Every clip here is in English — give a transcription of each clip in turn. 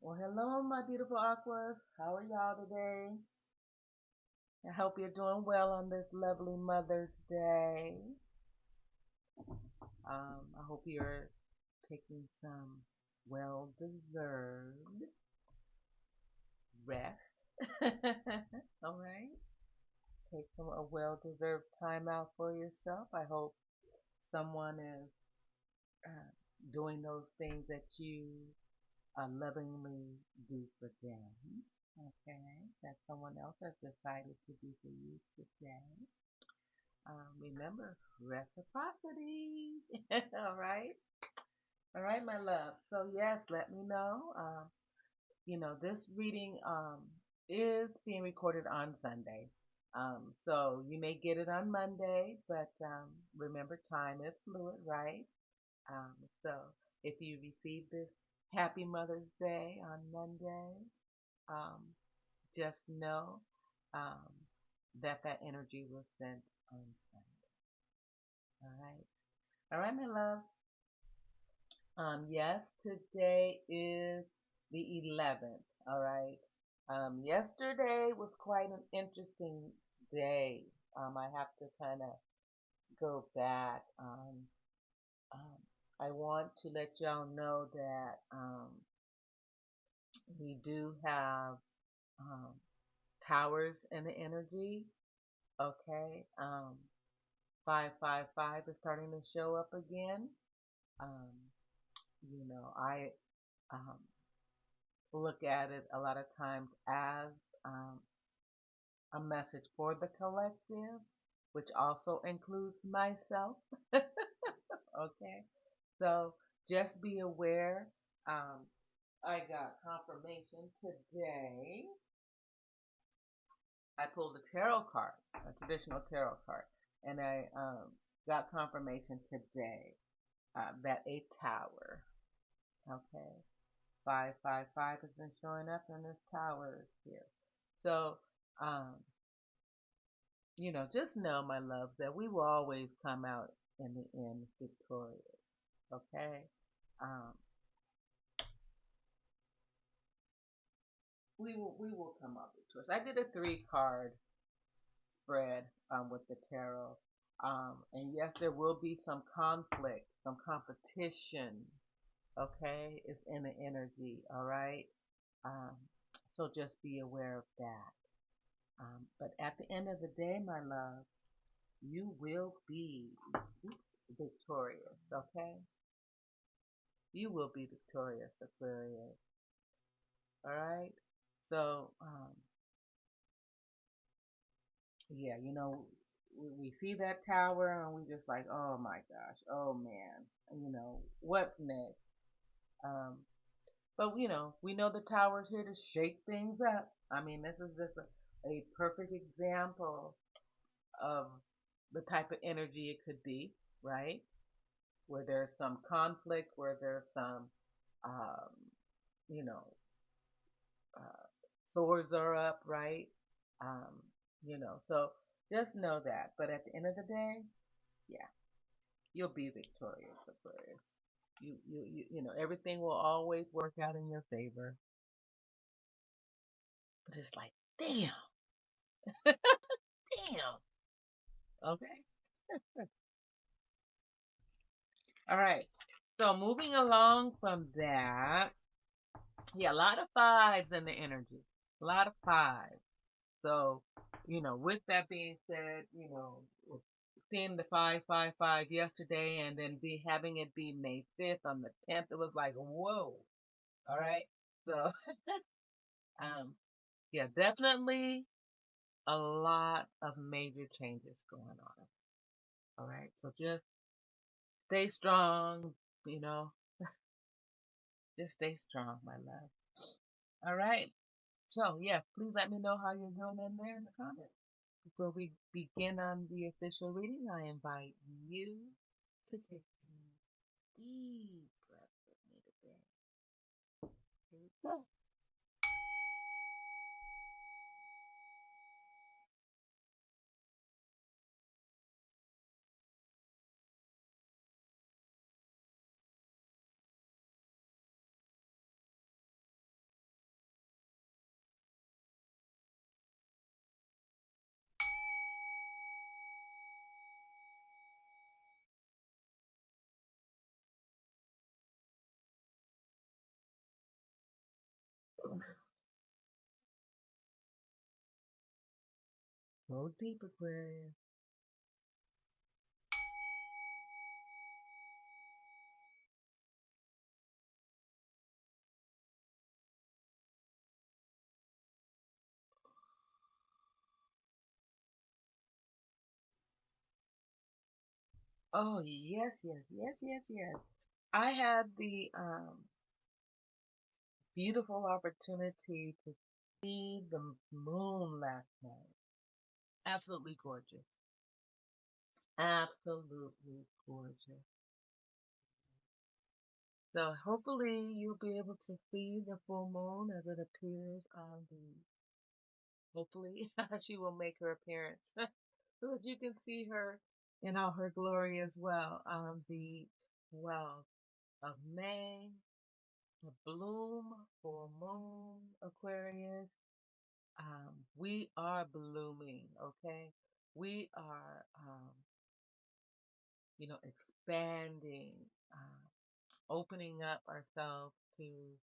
Well, hello, my beautiful aquas. How are y'all today? I hope you're doing well on this lovely Mother's Day. I hope you're taking some well-deserved rest. All right, take some a well-deserved time out for yourself. I hope someone is uh, doing those things that you lovingly do for them. Okay, that someone else has decided to do for you today. Remember, reciprocity. All right. All right, my love. So, yes, let me know. This reading is being recorded on Sunday. So, you may get it on Monday, but remember, time is fluid, right? Um, so, if you receive this Happy Mother's Day on Monday, um, just know um, that energy was sent on Sunday. All right. All right, my love. Yes, today is the 11th. All right. Yesterday was quite an interesting day. I have to kind of go back. Um, I want to let y'all know that we do have um, towers in the energy. Okay. 555 is starting to show up again. Um, I um, look at it a lot of times as um, a message for the collective, which also includes myself. Okay, so just be aware. Um, I got confirmation today. I pulled a tarot card, a traditional tarot card, and I got confirmation today that a tower. Okay, 555 has been showing up, and this tower is here. So, um, just know, my love, that we will always come out in the end victorious. Okay? Um, we will come out victorious. I did a 3 card spread with the tarot. And yes, there will be some conflict, some competition. Okay? It's in the energy. All right? Um, so just be aware of that. But at the end of the day, my love, you will be victorious, okay? You will be victorious, Aquarius. All right? So, yeah, we see that tower and we just like, oh my gosh, oh man, what's next? Um, but, we know the tower's here to shake things up. I mean, this is just a perfect example of the type of energy it could be, right? Where there's some conflict, where there's some, um, you know, uh, swords are up, right? Um, so just know that. But at the end of the day, yeah, you'll be victorious, Aquarius. Everything will always work out in your favor. But it's like, damn, damn. Okay. All right. So moving along from that, yeah, a lot of fives in the energy. A lot of fives. So, with that being said, seeing the 555 yesterday and then be having it be May 5th on the 10th, it was like, whoa. All right. So, um, yeah, definitely a lot of major changes going on. All right. So just stay strong, you know, just stay strong, my love. All right. So, yeah, please let me know how you're doing in there in the comments. Before we begin on the official reading, I invite you to take a deep breath with me today. Here we go. Go deep, Aquarius. Oh, yes, yes, yes, yes, yes. I had the beautiful opportunity to see the moon last night. Absolutely gorgeous. Absolutely gorgeous. So hopefully you'll be able to see the full moon as it appears on the. Hopefully she will make her appearance so that you can see her in all her glory as well on the 12th of May. The bloom for moon Aquarius. We are blooming, okay? We are, expanding, opening up ourselves to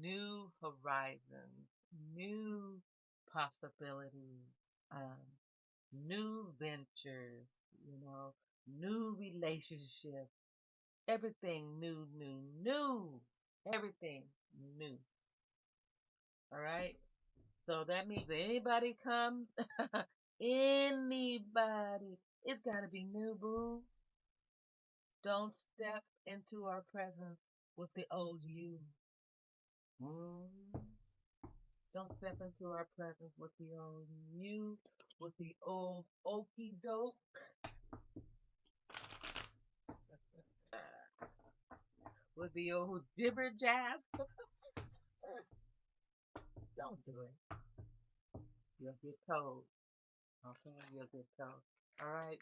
new horizons, new possibilities, um, new ventures, new relationships, everything new, new, new, everything new. All right. So that means that anybody comes, anybody, it's got to be new, boo. Don't step into our presence with the old you. Mm. Don't step into our presence with the old you, with the old okey doke, with the old jibber jab. Don't do it. You'll get told. Okay, you'll get told. All right.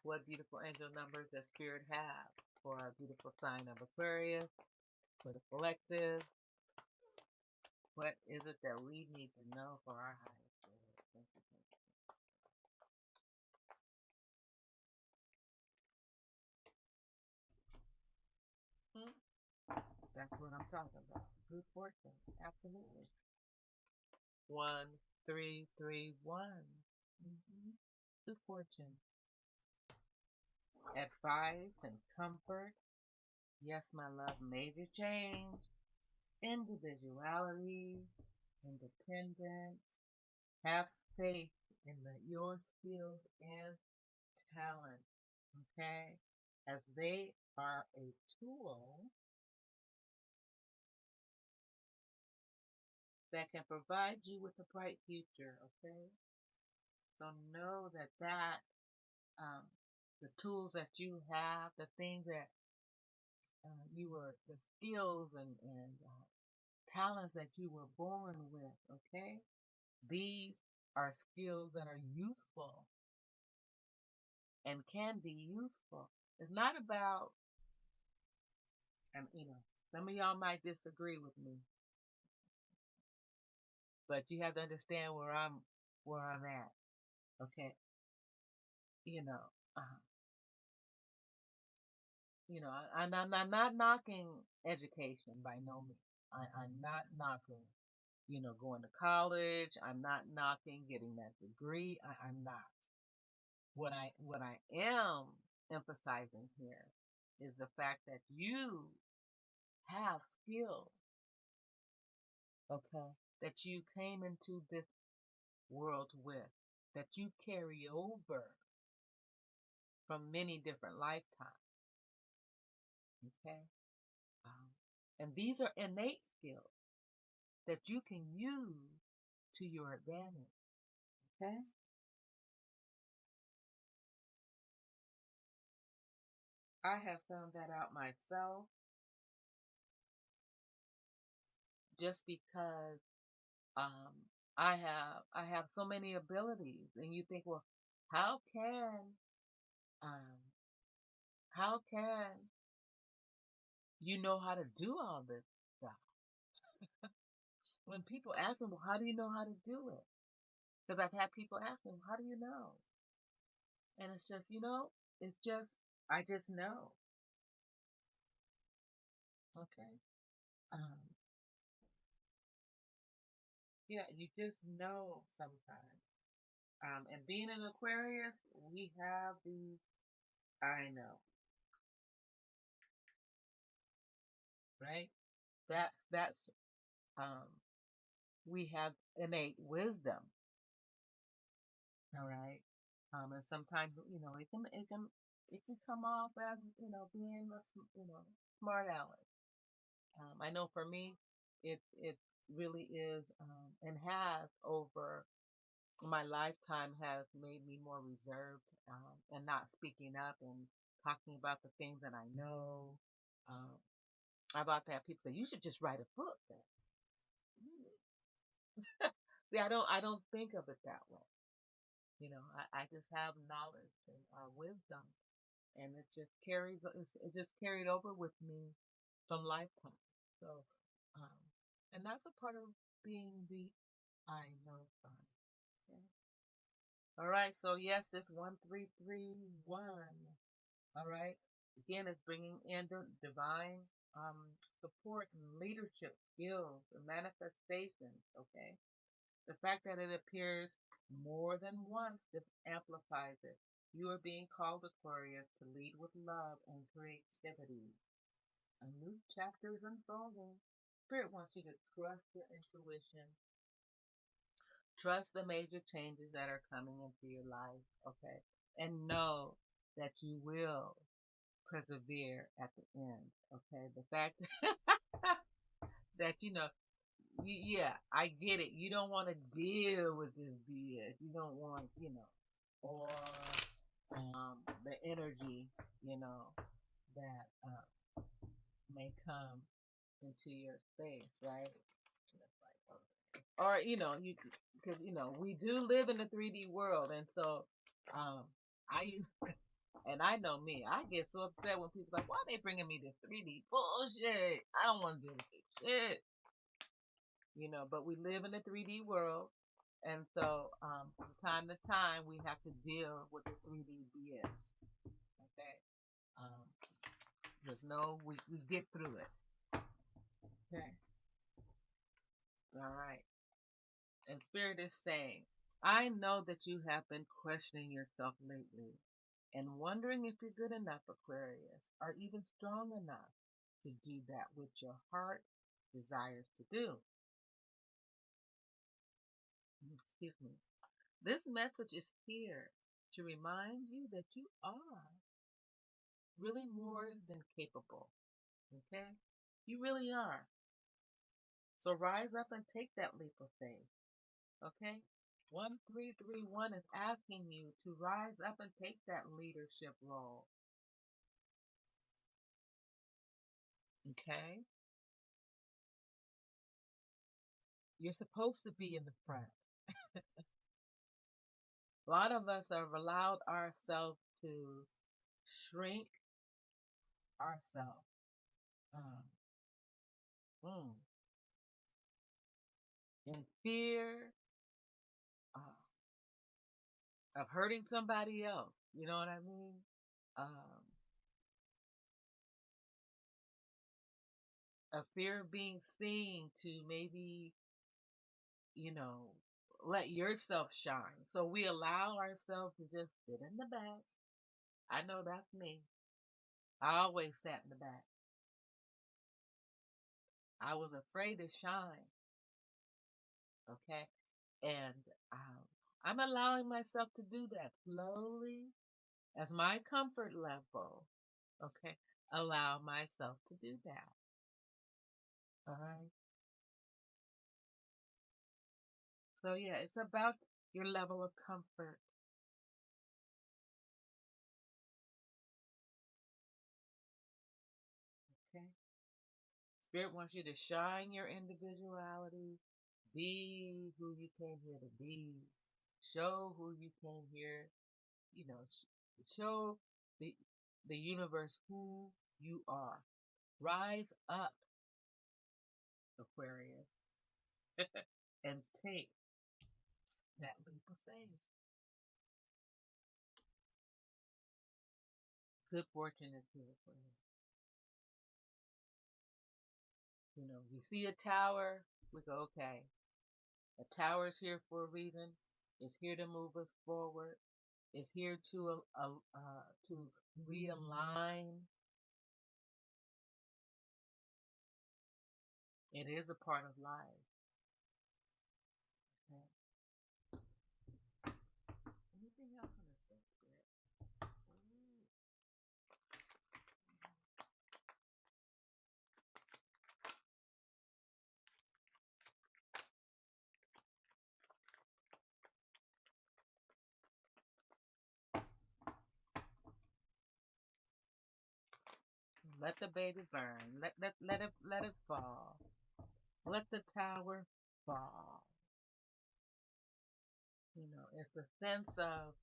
What beautiful angel numbers does Spirit have for our beautiful sign of Aquarius, for the collective? What is it that we need to know for our highest good? Thank you, thank you. That's what I'm talking about. Good fortune. Absolutely. 1331. Mm-hmm. Good fortune. Advice and comfort. Yes, my love. Major change. Individuality. Independence. Have faith in your skills and talent. Okay? As they are a tool that can provide you with a bright future. Okay? So know that um, the tools that you have, the things that the skills and talents that you were born with, okay? These are skills that are useful and can be useful. It's not about, some of y'all might disagree with me, but you have to understand where I'm at, okay? You know, uh, I'm not knocking education by no means. I'm not knocking, going to college. I'm not knocking getting that degree. I'm not. What I am emphasizing here is the fact that you have skills, okay, that you came into this world with, that you carry over from many different lifetimes, okay? Um, and these are innate skills that you can use to your advantage, okay? I have found that out myself just because um, I have so many abilities, and you think, well, how can um, how can you know how to do all this stuff? When people ask me, well, how do you know how to do it? Because I've had people ask me, well, how do you know? And it's just, it's just I just know. Okay. Um, yeah, you just know sometimes. And being an Aquarius, we have the, I know, right? That's um we have innate wisdom, all right? And sometimes it can come off as being a smart aleck. I know for me, it really is, and has over my lifetime has made me more reserved, and not speaking up and talking about the things that I know. Um, I've often had people say, "You should just write a book." See, I don't think of it that way. I just have knowledge and wisdom, and it's just carried over with me from lifetime. So, um, and that's a part of being the I know sign. Okay. All right. So yes, it's 1331. All right. Again, it's bringing in the divine support and leadership skills and manifestations. Okay. The fact that it appears more than once amplifies it. You are being called, Aquarius, to lead with love and creativity. A new chapter is unfolding. Spirit wants you to trust your intuition. Trust the major changes that are coming into your life, okay? And know that you will persevere at the end, okay? The fact that, yeah, I get it. You don't want to deal with this BS. You don't want, or the energy, that may come into your space, right? Or you because we do live in the 3D world, and so I and I know me, I get so upset when people like, why are they bringing me this 3D bullshit? I don't want to do this shit, but we live in the 3D world. And so, from time to time, we have to deal with the 3D BS. Okay, um, just know we get through it. Okay, all right. And Spirit is saying, I know that you have been questioning yourself lately and wondering if you're good enough, Aquarius, or even strong enough to do that which your heart desires to do. Excuse me. This message is here to remind you that you are really more than capable. Okay? You really are. So rise up and take that leap of faith. Okay? 1331 is asking you to rise up and take that leadership role. Okay? You're supposed to be in the front. A lot of us have allowed ourselves to shrink ourselves, um, in fear of hurting somebody else. You know what I mean? Um, a fear of being seen to maybe, you know, let yourself shine. So we allow ourselves to just sit in the back. I know that's me. I always sat in the back. I was afraid to shine. Okay. And um, I'm allowing myself to do that slowly as my comfort level. Okay. Allow myself to do that. All right. So, yeah, it's about your level of comfort. Okay. Spirit wants you to shine your individuality, be who you came here to be, show who you came here, you know, show the the universe who you are. Rise up, Aquarius, and take that leap of faith. Good fortune is here for you. We see a tower, we go, okay, a tower is here for a reason. It's here to move us forward. It's here to realign. It is a part of life. Okay. Anything else on this book, Spirit? Let the baby burn. Let it fall. Let the tower fall. You know, it's a sense of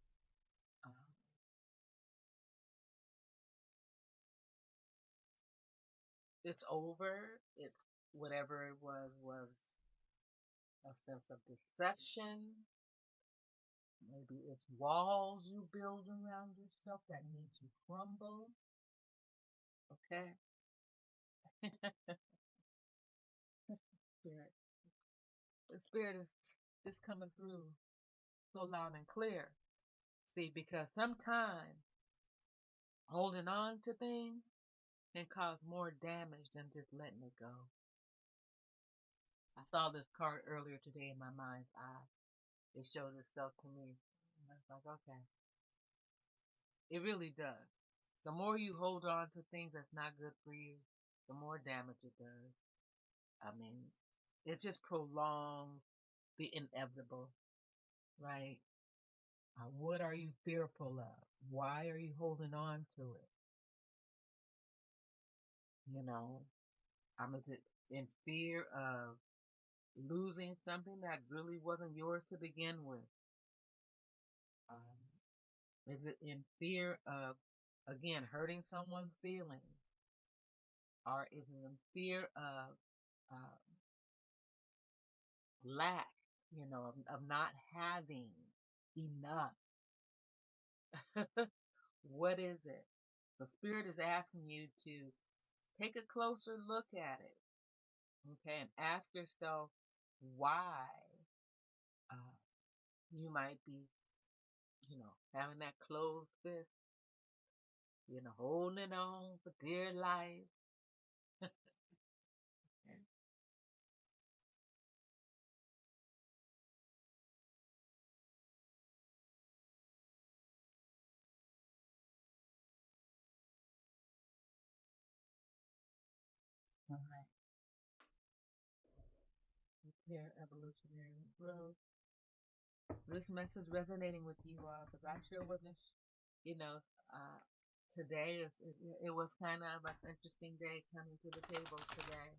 it's over. It's whatever it was a sense of deception. Maybe it's walls you build around yourself that need to crumble. Okay. Spirit. The spirit is just coming through so loud and clear. See, because sometimes holding on to things can cause more damage than just letting it go. I saw this card earlier today in my mind's eye. It showed itself to me. And I was like, okay. It really does. The more you hold on to things that's not good for you, the more damage it does. I mean, it just prolongs the inevitable, right? What are you fearful of? Why are you holding on to it? You know, I'm in fear of losing something that really wasn't yours to begin with? Is it in fear of, again, hurting someone's feelings? Or is it in fear of uh, lack, of not having enough? What is it? The spirit is asking you to take a closer look at it, okay, and ask yourself why uh, you might be, having that closed fist, holding on for dear life. Okay. All right. Repair, evolutionary growth. This message resonating with you all because I sure wasn't, you know, uh, today it was kind of an interesting day coming to the table today.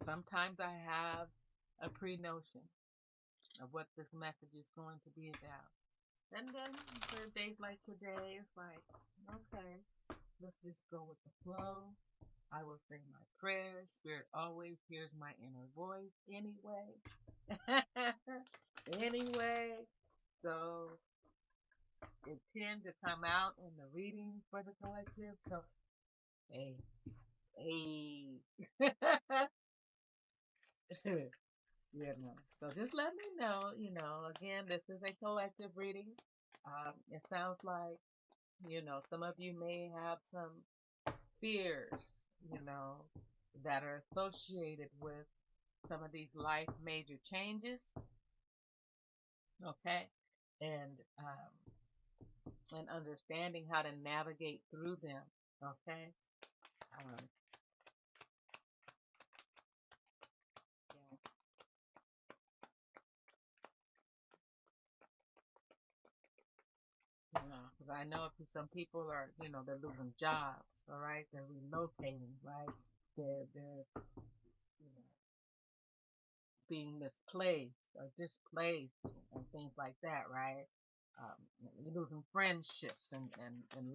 Sometimes I have a pre-notion of what this message is going to be about. And then for days like today, it's like, okay, let's just go with the flow. I will say my prayers. Spirit always hears my inner voice anyway. Anyway, so it tends to come out in the reading for the collective. So, hey, hey. So just let me know, again, this is a collective reading. It sounds like, some of you may have some fears, you know, that are associated with some of these life major changes. Okay. And, and understanding how to navigate through them. Okay. Um, because I know some people are, they're losing jobs. All right. They're relocating, right? They're you know, being misplaced or displaced and things like that, right? You're losing friendships and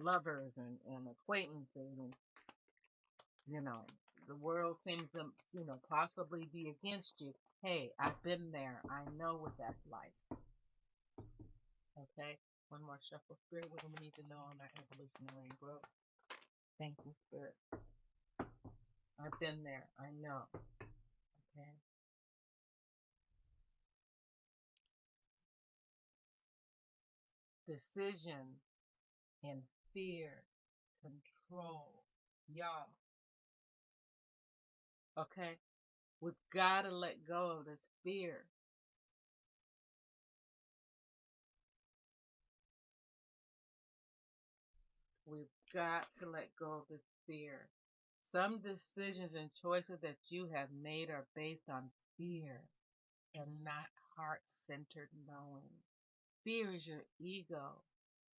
lovers and acquaintances and, the world seems to, possibly be against you. Hey, I've been there. I know what that's like. Okay? One more shuffle. Spirit, what do we need to know on our evolutionary growth? Thank you, Spirit. I've been there. I know. Okay? decision and fear, control. Y'all, okay? We've got to let go of this fear. We've got to let go of this fear. Some decisions and choices that you have made are based on fear and not heart-centered knowing. Fear is your ego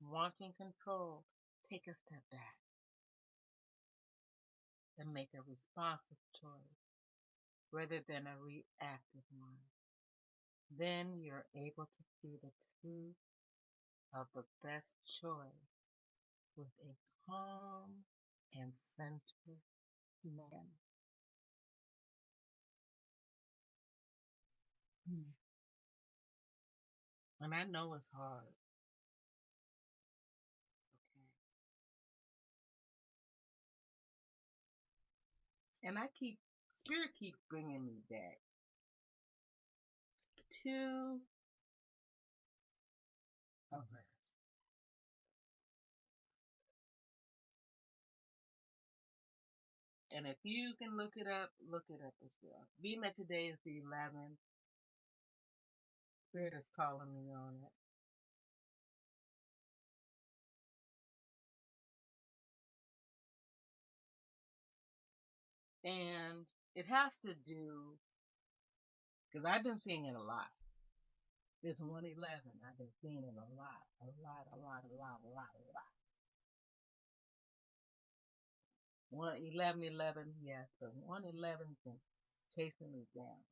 wanting control. Take a step back and make a responsive choice rather than a reactive one. Then you're able to see the truth of the best choice with a calm and centered mind. And I know it's hard. Okay. And Spirit keeps bringing me back to a verse. And if you can look it up as well. Being that today is the 11th, Spirit is calling me on it. And it has to do, because I've been seeing it a lot. This 111, I've been seeing it a lot. 111, yes, but 111's been chasing me down.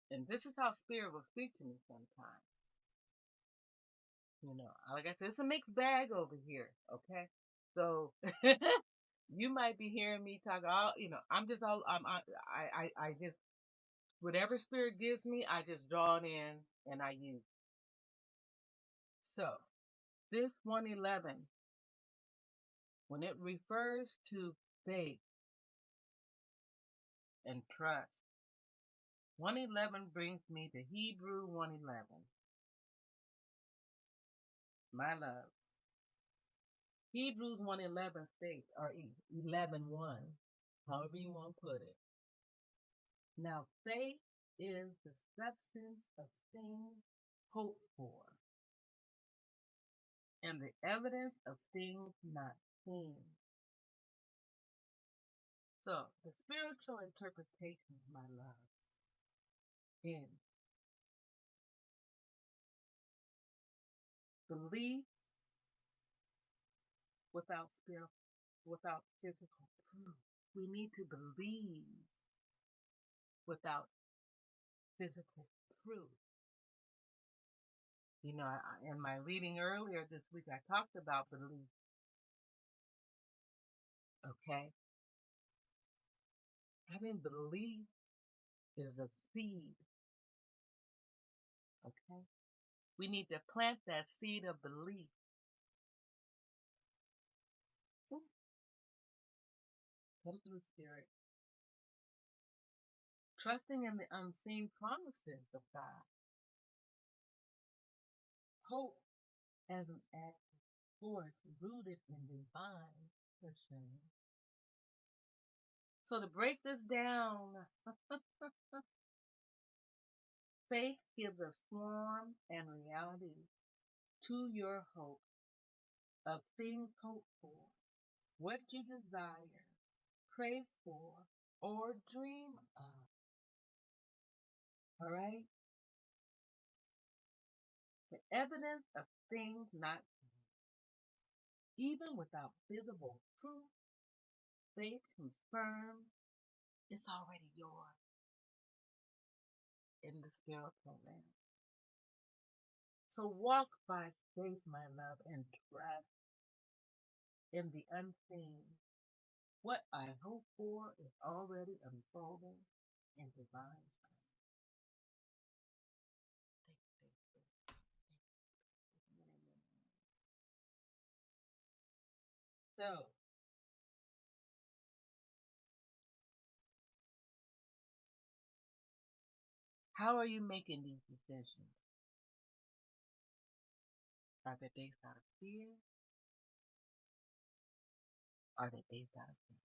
And this is how Spirit will speak to me sometimes. You know, like I said, it's a mixed bag over here, okay? So you might be hearing me talk all, I just, whatever Spirit gives me, I just draw it in and I use. So this 111, when it refers to faith and trust, 111 brings me to Hebrew 111. My love. Hebrews 111 states, or 11:1, however you want to put it. Now, faith is the substance of things hoped for and the evidence of things not seen. So, the spiritual interpretation, my love, is belief without physical proof. We need to believe without physical proof. You know, in my reading earlier this week, I talked about belief. Okay? Having belief is a seed. Okay? We need to plant that seed of belief. Come through, Spirit. Trusting in the unseen promises of God. Hope as an active force rooted in divine pursuit. So to break this down, faith gives a form and reality to your hope of things hoped for, what you desire, crave for, or dream of. All right? The evidence of things not seen. Even without visible proof, faith confirms it's already yours in the spiritual realm. So walk by faith, my love, and trust in the unseen. What I hope for is already unfolding in divine time. So, how are you making these decisions? Are they based out of fear? Are they based out of fear?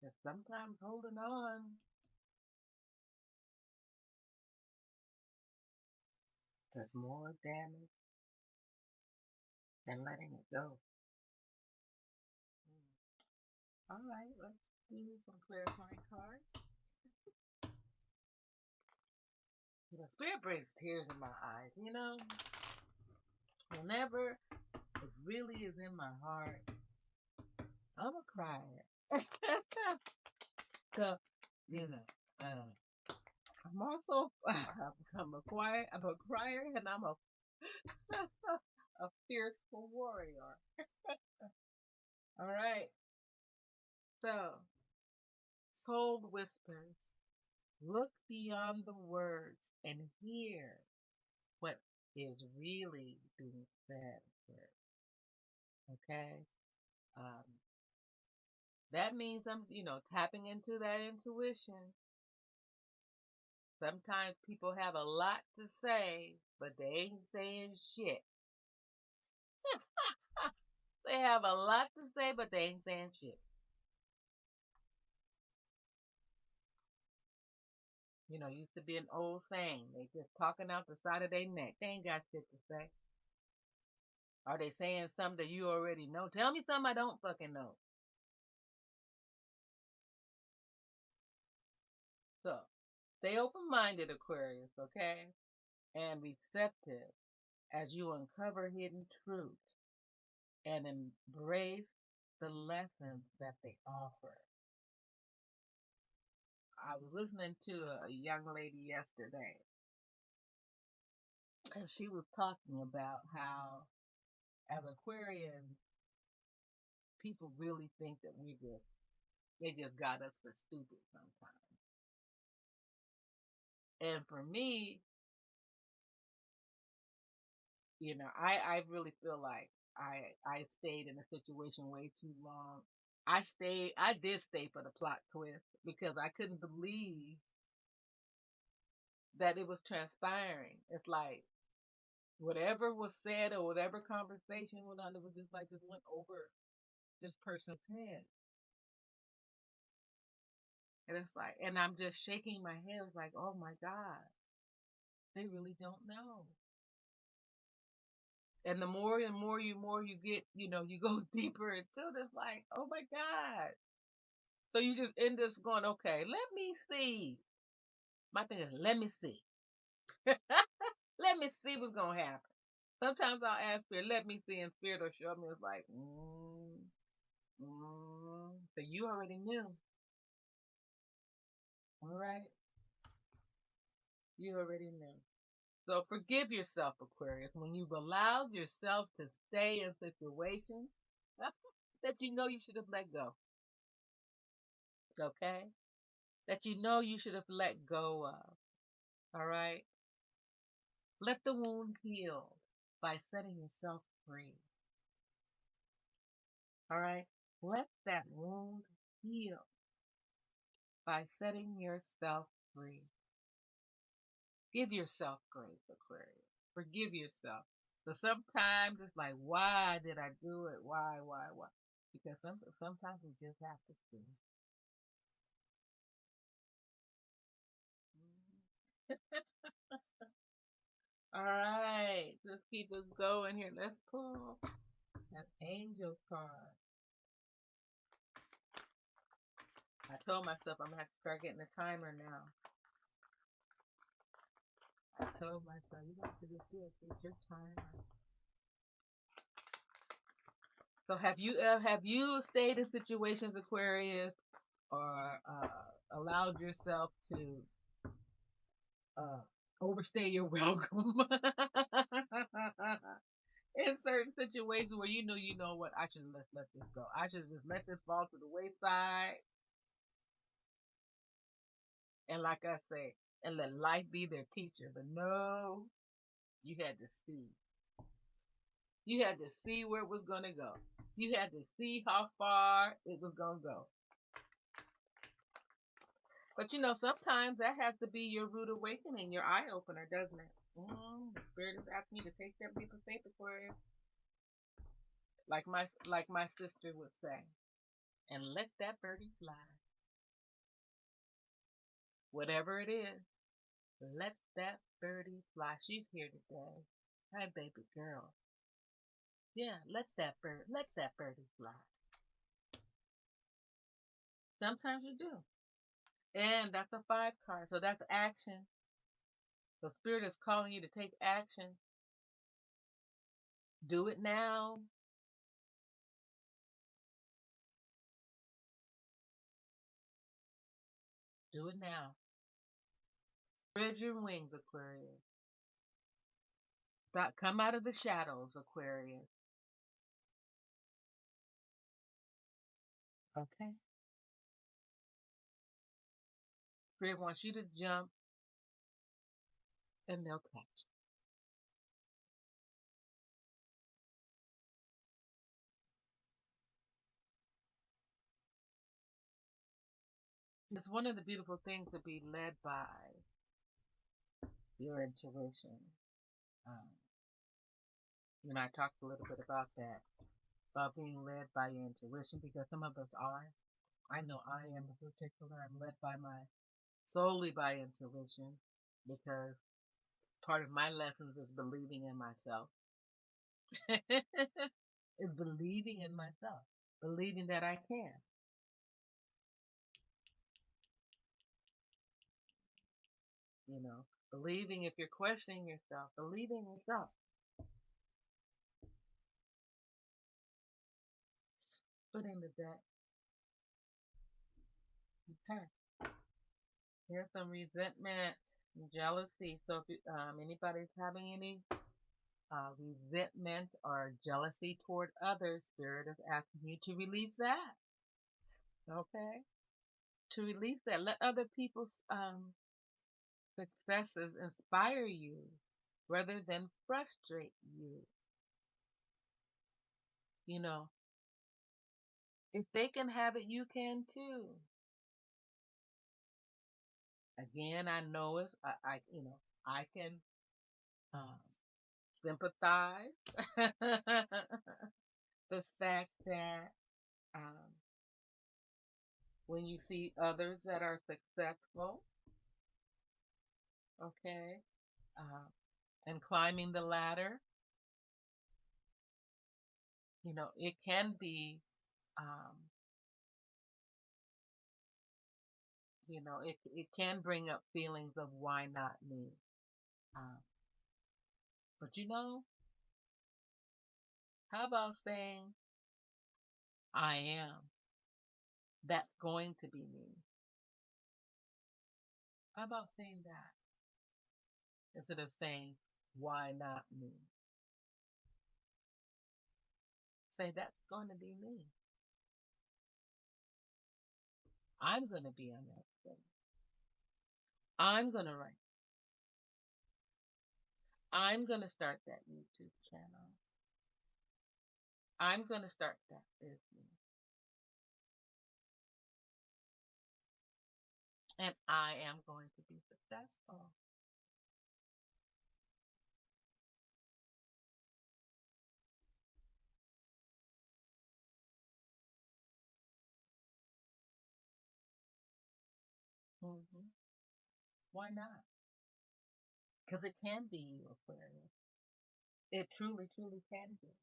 Because sometimes holding on does more damage than letting it go. All right, let's do some clarifying cards. The spirit brings tears in my eyes, you know? Whenever it really is in my heart, I'm a crier. So, you know, I'm also I'm a crier, and I'm a a fearful warrior. All right. So, soul whispers, look beyond the words and hear what is really being said. Okay. Um, that means I'm, tapping into that intuition. Sometimes people have a lot to say, but they ain't saying shit. They have a lot to say, but they ain't saying shit. Used to be an old saying. They just talking out the side of their neck. They ain't got shit to say. Are they saying something that you already know? Tell me something I don't fucking know. So, stay open-minded, Aquarius, okay? And receptive as you uncover hidden truths and embrace the lessons that they offer. I was listening to a young lady yesterday, and she was talking about how, as Aquarians, people really think that they just got us for stupid sometimes. And for me, I really feel like I stayed in a situation way too long. I did stay for the plot twist because I couldn't believe that it was transpiring. It's like whatever was said or whatever conversation went on, it was just like it went over this person's head. And it's like, and I'm just shaking my head, like, oh my God, they really don't know. And the more you get, you go deeper into it, it's like, oh my God. So you just end up going, okay, let me see. My thing is, let me see. Let me see what's going to happen. Sometimes I'll ask Spirit, let me see, and Spirit will show me. It's like, so you already knew. All right. You already knew. So forgive yourself, Aquarius, when you've allowed yourself to stay in situations that you know you should have let go. Okay? That you know you should have let go of. All right? Let the wound heal by setting yourself free. All right? Let that wound heal by setting yourself free. Give yourself grace, Aquarius. Forgive yourself. So sometimes it's like, why did I do it? Why? Because sometimes we just have to see. All right, let's keep it going here. Let's pull an angel card. I told myself I'm gonna have to start getting a timer now. I told myself you have to do this. It's your timer. So have you stayed in situations, Aquarius, or allowed yourself to overstay your welcome in certain situations where you know what, I should let this go. I should just let this fall to the wayside. And like I say, and let life be their teacher. But no, you had to see. You had to see where it was going to go. You had to see how far it was going to go. But you know, sometimes that has to be your rude awakening, your eye opener, doesn't it? The spirit is asking you to take that leap of faith, Aquarius, like my sister would say, and let that birdie fly. Whatever it is, let that birdie fly. She's here today. Hi, baby girl. Yeah, let that birdie fly. Sometimes you do. And that's a 5 card. So that's action. The spirit is calling you to take action. Do it now. Do it now. Spread your wings, Aquarius. Come out of the shadows, Aquarius. Okay. Spirit wants you to jump and they'll catch you. It's one of the beautiful things to be led by your intuition. Um, I talked a little bit about that, about being led by your intuition, because some of us are. I know I am in particular. I'm led by solely by intuition, because part of my lessons is believing in myself. Is believing in myself, believing that I can. Believing if you're questioning yourself, believing yourself. Put into that. Okay. Here's some resentment, jealousy. So if anybody's having any resentment or jealousy toward others, Spirit is asking you to release that. Okay? To release that. Let other people's successes inspire you rather than frustrate you. You know, if they can have it, you can too. Again, I know I can um, sympathize. The fact that um, when you see others that are successful, okay, uh, and climbing the ladder, it can be, um, it can bring up feelings of why not me. Um, but how about saying, I am? That's going to be me. How about saying that instead of saying, why not me? Say, that's going to be me. I'm going to be on that stage. I'm going to write. I'm going to start that YouTube channel. I'm going to start that business. And I am going to be successful. Mm-hmm. Why not? Because it can be you, Aquarius. It truly, truly can be.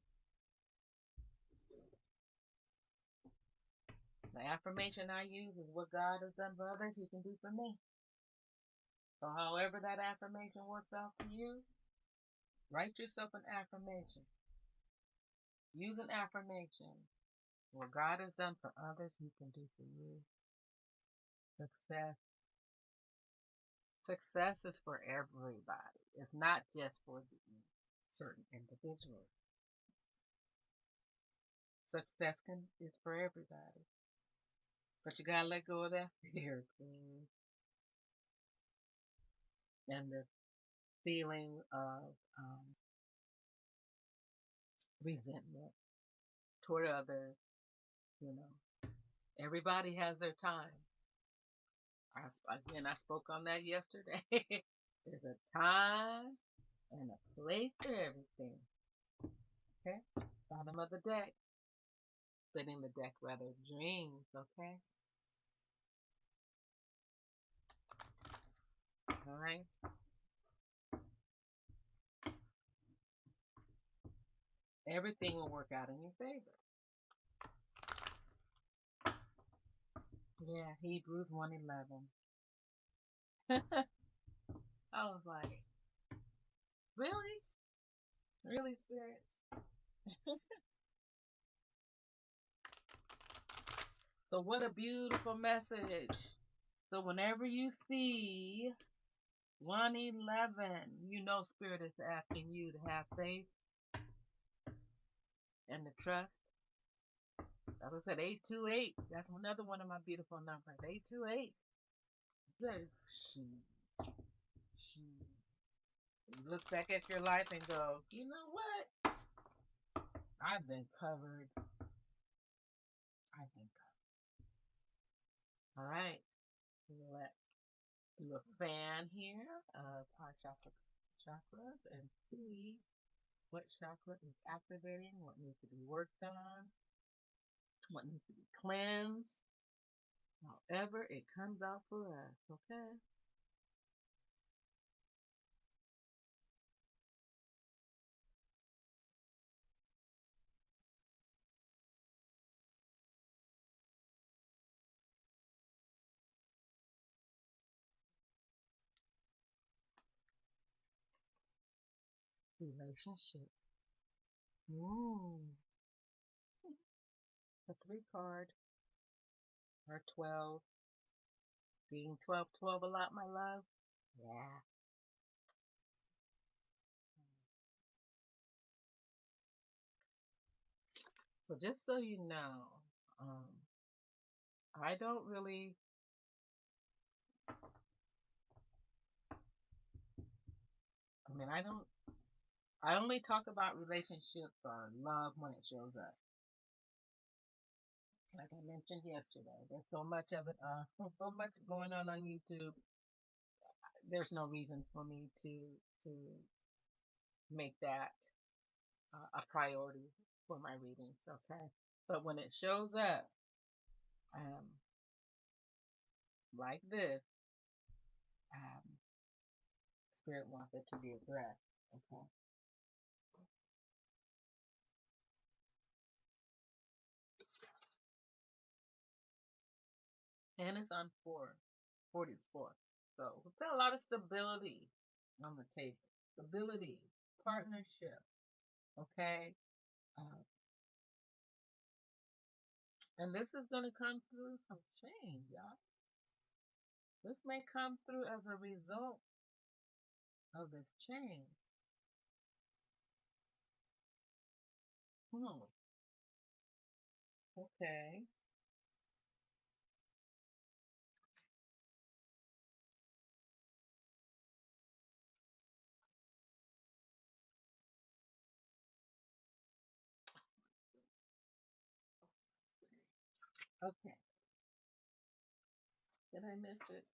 The affirmation I use is what God has done for others, He can do for me. So, however that affirmation works out for you, write yourself an affirmation. Use an affirmation. What God has done for others, He can do for you. Success. Success is for everybody. It's not just for the certain individuals. Success is for everybody. But you gotta let go of that fear, Queen. And the feeling of resentment toward others. You know, everybody has their time. I spoke on that yesterday. There's a time and a place for everything. Okay? Bottom of the deck. Spinning the deck rather. Dreams. Okay? All right? Everything will work out in your favor. Yeah, Hebrews 1:11. I was like, really? Really, spirits? So what a beautiful message. So whenever you see 1:11, you know Spirit is asking you to have faith and to trust. As I said, 828. That's another one of my beautiful numbers. 828. Good. Look back at your life and go, you know what? I've been covered. I've been covered. All right. Let's do a fan here of our chakras and see what chakra is activating, what needs to be worked on, what needs to be cleansed. However, it comes out for us, okay? Relationship. Ooh. A 3 card or 12. Being 12 a lot, my love? Yeah. So just so you know, um, I don't really, I only talk about relationships or love when it shows up. Like I mentioned yesterday, there's so much of it, so much going on YouTube. There's no reason for me to make that a priority for my readings, okay? But when it shows up, um, like this, um, Spirit wants it to be addressed, okay? And it's on 44. So we put a lot of stability on the table. Stability, partnership, okay? Uh, and this is going to come through some change, y'all. This may come through as a result of this change. Hmm. Okay. Okay. Did I miss it?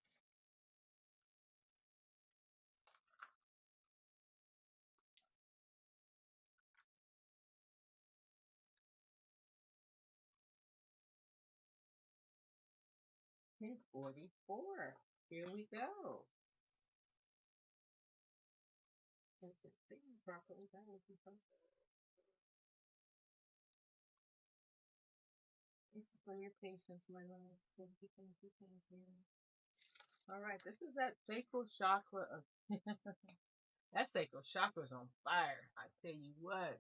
Okay, 44. Here we go. Is this thing properly done? Thank you for your patience, my love. Thank you, thank you, thank you. All right, this is that sacral chakra of that sacral chakra is on fire. I tell you what.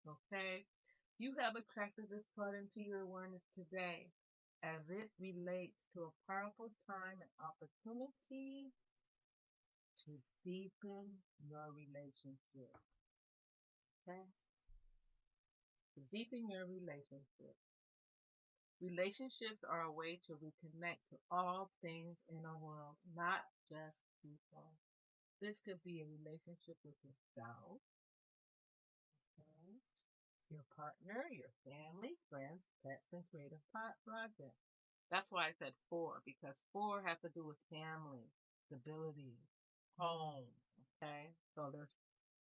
Okay, you have attracted this card into your awareness today, as it relates to a powerful time and opportunity to deepen your relationship. Okay, to deepen your relationship. Relationships are a way to reconnect to all things in a world, not just people. This could be a relationship with yourself, okay? Your partner, your family, friends, pets, and creative projects. That's why I said four, because four has to do with family, stability, home. Okay, so there's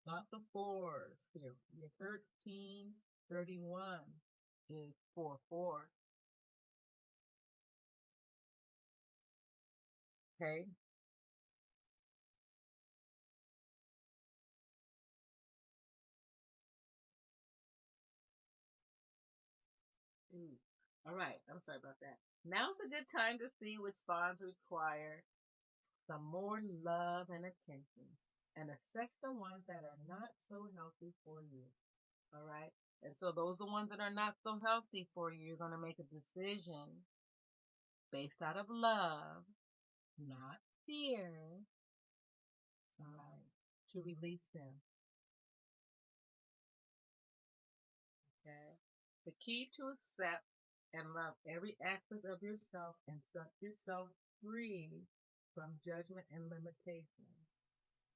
lots of fours here. Your 13, 31 is 4, 4. Okay. Ooh. All right. I'm sorry about that. Now's a good time to see which bonds require some more love and attention and assess the ones that are not so healthy for you. All right. And so those are the ones that are not so healthy for you. You're going to make a decision based out of love, not fear. All right. To release them. Okay. The key to accept and love every aspect of yourself and set yourself free from judgment and limitation.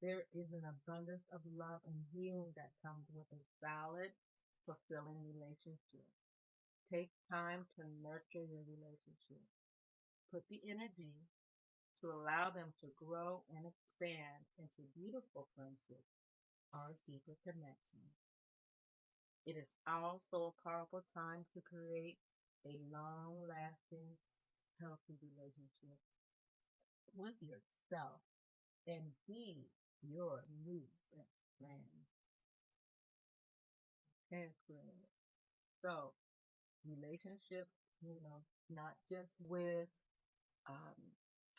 There is an abundance of love and healing that comes with a valid, fulfilling relationship. Take time to nurture your relationship. Put the energy to allow them to grow and expand into beautiful friendships or deeper connections. It is also a powerful time to create a long lasting, healthy relationship with yourself and be your new best friend. And friend. So, relationship, not just with um,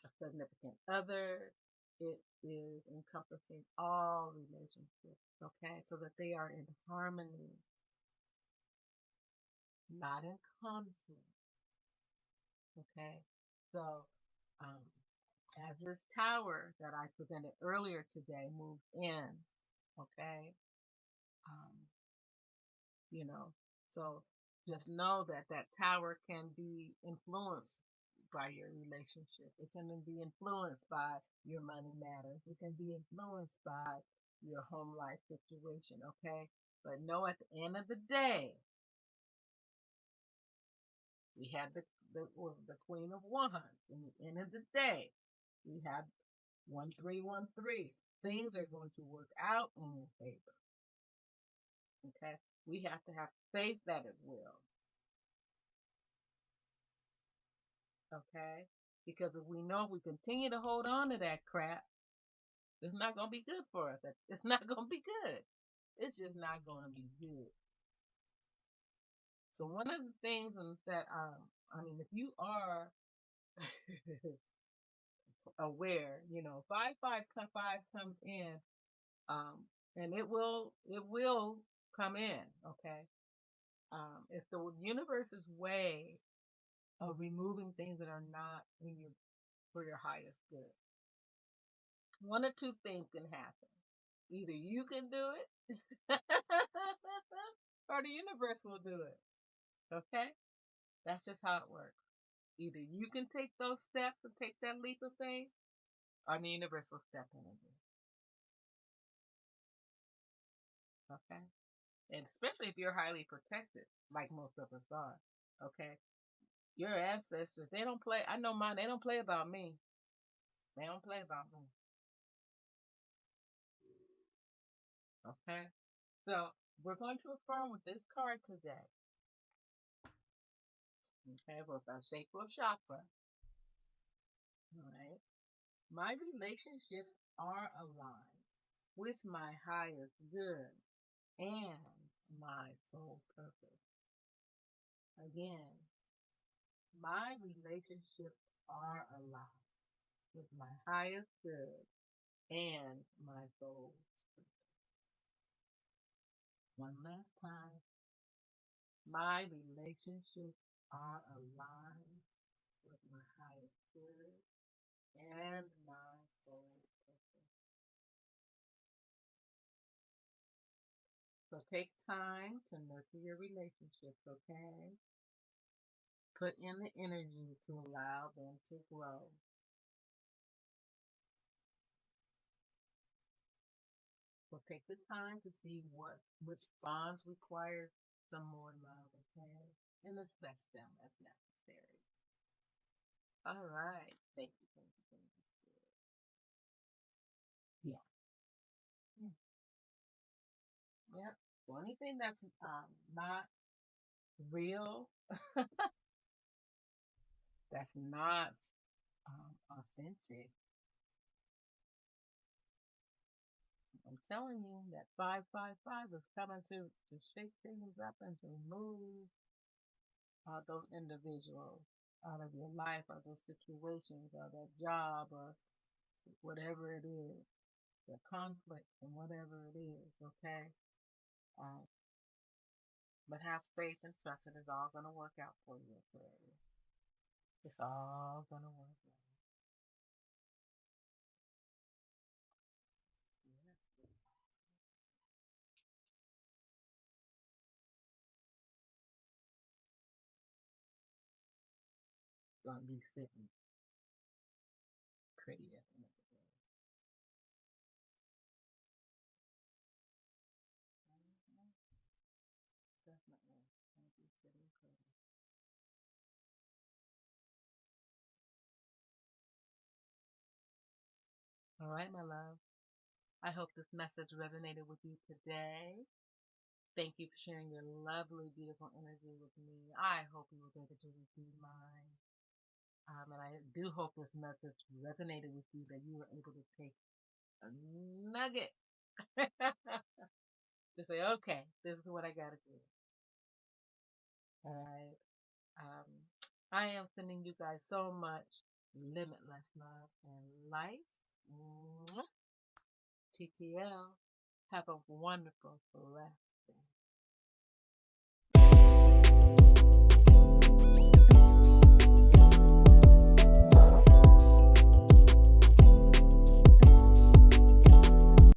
a significant other, it is encompassing all relationships, okay, so that they are in harmony, not in conflict, okay? So, um, as this tower that I presented earlier today moves in, okay, um, you know, so just know that that tower can be influenced by your relationship. It can be influenced by your money matters. It can be influenced by your home life situation, okay? But know at the end of the day, we had the Queen of Wands. In the end of the day, we have 1313. Things are going to work out in your favor. Okay? We have to have faith that it will. Okay? Because if we know if we continue to hold on to that crap, it's not going to be good for us. It's not going to be good. It's just not going to be good. So one of the things that if you are aware, 555 comes in, and it will come in. Okay, it's the universe's way of removing things that are not in your for your highest good. One or two things can happen. Either you can do it, or the universe will do it. Okay? That's just how it works. Either you can take those steps and take that leap of faith, or the universe will step in and do it. Okay? And especially if you're highly protected, like most of us are. Okay? Your ancestors, they don't play. I know mine, they don't play about me. They don't play about me. Okay? So we're going to affirm with this card today. Okay, with our sacral chakra. All right. My relationships are aligned with my highest good and my soul purpose. Again, my relationships are aligned with my highest good and my soul purpose. One last time. My relationships are aligned with my highest good and my soul purpose. So take time to nurture your relationships, okay? Put in the energy to allow them to grow. So take the time to see which bonds require some more love, okay? And assess them as necessary. All right. Thank you. Thank you. Thank you. Yeah. Yep. The only thing that's not real, that's not authentic. I'm telling you that 555 is coming to shake things up and to move those individuals out of your life or those situations or that job or whatever it is, the conflict and whatever it is, okay? Uh, but have faith and trust that it's all going to work out for you, Aquarius. It's all going to work out. Yeah. Going to be sitting pretty at the end of the day. Mhm. Definitely. Going to be sitting pretty. All right, my love. I hope this message resonated with you today. Thank you for sharing your lovely, beautiful energy with me. I hope you were able to receive mine. And I do hope this message resonated with you, that you were able to take a nugget to say, okay, this is what I got to do. All right. Um, I am sending you guys so much limitless love and light. TTL. Have a wonderful, blessed day.